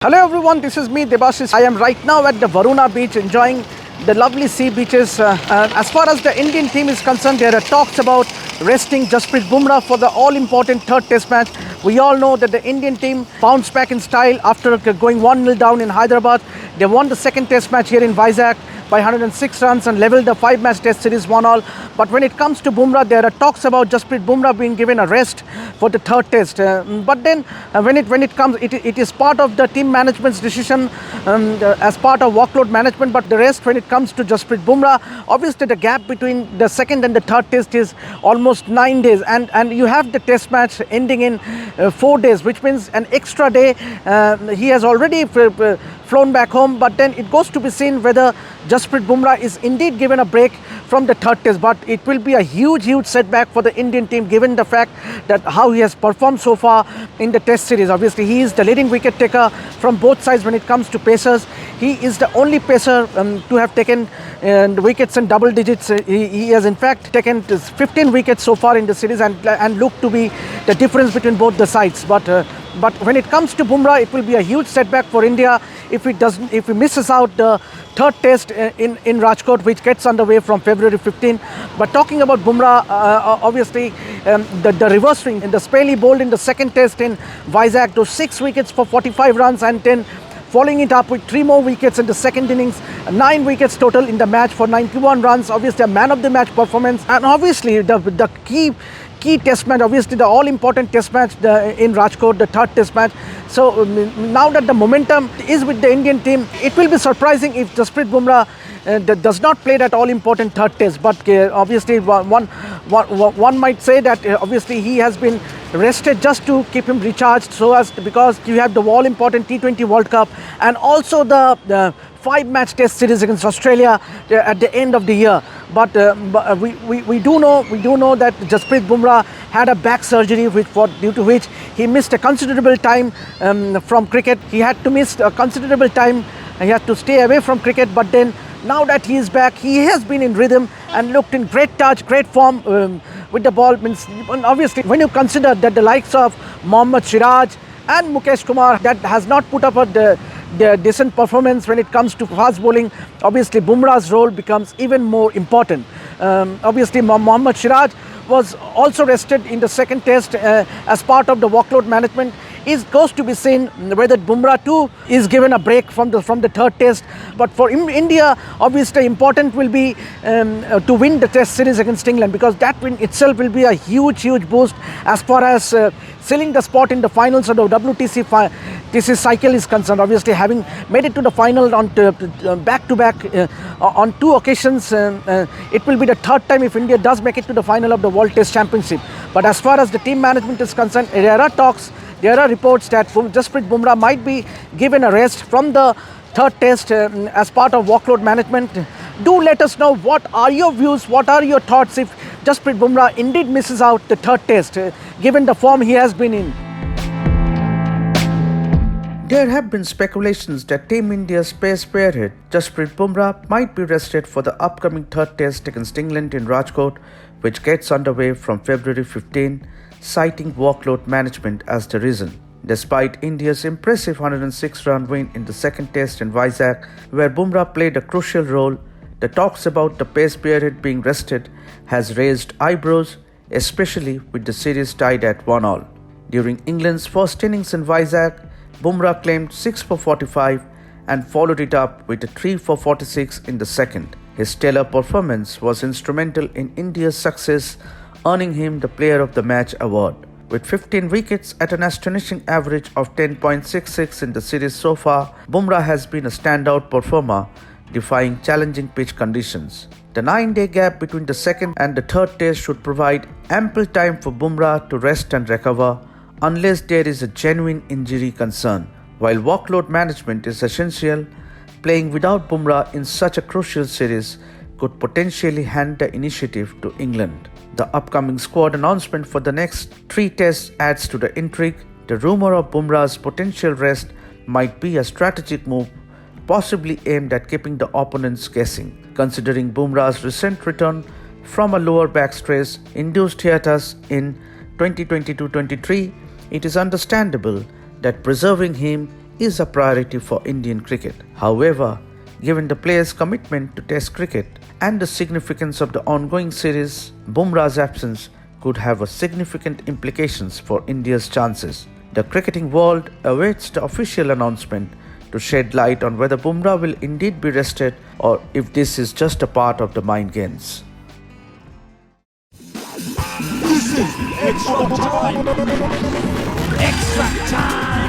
Hello everyone, this is me Debashis. I am right now at the Varuna beach enjoying the lovely sea beaches. As far as the Indian team is concerned, there are talks about resting Jasprit Bumrah for the all-important third test match. We all know that the Indian team bounced back in style after going 1-0 down in Hyderabad. They won the second test match here in Vizag by 106 runs and levelled the 5-match test series 1-all. But when it comes to Bumrah, there are talks about Jasprit Bumrah being given a rest for the third test. But then when it comes, it is part of the team management's decision as part of workload management. But the rest, when it comes to Jasprit Bumrah, obviously the gap between the second and the third test is almost 9 days. And you have the test match ending in 4 days, which means an extra day. He has already flown back home, but then it goes to be seen whether Jasprit Bumrah is indeed given a break from the third test. But it will be a huge setback for the Indian team given the fact that how he has performed so far in the test series. Obviously he is the leading wicket taker from both sides when it comes to pacers. He is the only pacer to have taken wickets in double digits. He has in fact taken 15 wickets so far in the series and looked to be the difference between both the sides. But when it comes to Bumrah, it will be a huge setback for India if he misses out the third test in Rajkot, which gets underway from February 15. But talking about Bumrah, obviously the reverse swing in the spell he bowled in the second test in Vizag, those 6 wickets for 45 runs and then following it up with 3 more wickets in the second innings, 9 wickets total in the match for 91 runs. Obviously a man of the match performance, and obviously the key test match, obviously the all-important test match in Rajkot, the third test match. So now that the momentum is with the Indian team, it will be surprising if Jasprit Bumrah does not play that all-important third test. But obviously one might say that obviously he has been rested just to keep him recharged, because you have the all-important T20 World Cup and also the 5-match test series against Australia at the end of the year. But we do know that Jasprit Bumrah had a back surgery due to which he missed a considerable time from cricket. He had to miss a considerable time. He had to stay away from cricket. But then now that he is back, he has been in rhythm and looked in great touch, great form with the ball. Obviously, when you consider that the likes of Mohammad Siraj and Mukesh Kumar that has not put up a decent performance when it comes to fast bowling, obviously Bumrah's role becomes even more important. Obviously Mohammad Siraj was also rested in the second test as part of the workload management. It goes to be seen whether Bumrah too is given a break from the third test. But for India, obviously important will be to win the test series against England, because that win itself will be a huge boost as far as sealing the spot in the finals of the WTC cycle is concerned. Obviously having made it to the final on back-to-back on 2 occasions, it will be the third time if India does make it to the final of the World Test Championship. But as far as the team management is concerned, there are talks, there are reports that Jasprit Bumrah might be given a rest from the third test as part of workload management. Do let us know what are your views, what are your thoughts if Jasprit Bumrah indeed misses out the third test, given the form he has been in. There have been speculations that Team India's pace spearhead Jasprit Bumrah might be rested for the upcoming third test against England in Rajkot, which gets underway from February 15, citing workload management as the reason. Despite India's impressive 106-run win in the second test in Vizag, where Bumrah played a crucial role, the talks about the pace spearhead being rested has raised eyebrows, especially with the series tied at 1-all. During England's first innings in Vizag, Bumrah claimed 6 for 45 and followed it up with a 3 for 46 in the second. His stellar performance was instrumental in India's success, earning him the Player of the Match award. With 15 wickets at an astonishing average of 10.66 in the series so far, Bumrah has been a standout performer, defying challenging pitch conditions. The 9-day gap between the second and the third test should provide ample time for Bumrah to rest and recover, unless there is a genuine injury concern. While workload management is essential, playing without Bumrah in such a crucial series could potentially hand the initiative to England. The upcoming squad announcement for the next 3 tests adds to the intrigue. The rumour of Bumrah's potential rest might be a strategic move, possibly aimed at keeping the opponents guessing. Considering Bumrah's recent return from a lower back stress induced hiatus in 2022-23, it is understandable that preserving him is a priority for Indian cricket. However, given the players' commitment to Test cricket and the significance of the ongoing series, Bumrah's absence could have a significant implications for India's chances. The cricketing world awaits the official announcement to shed light on whether Bumrah will indeed be rested or if this is just a part of the mind games. This is extra time. Extra time.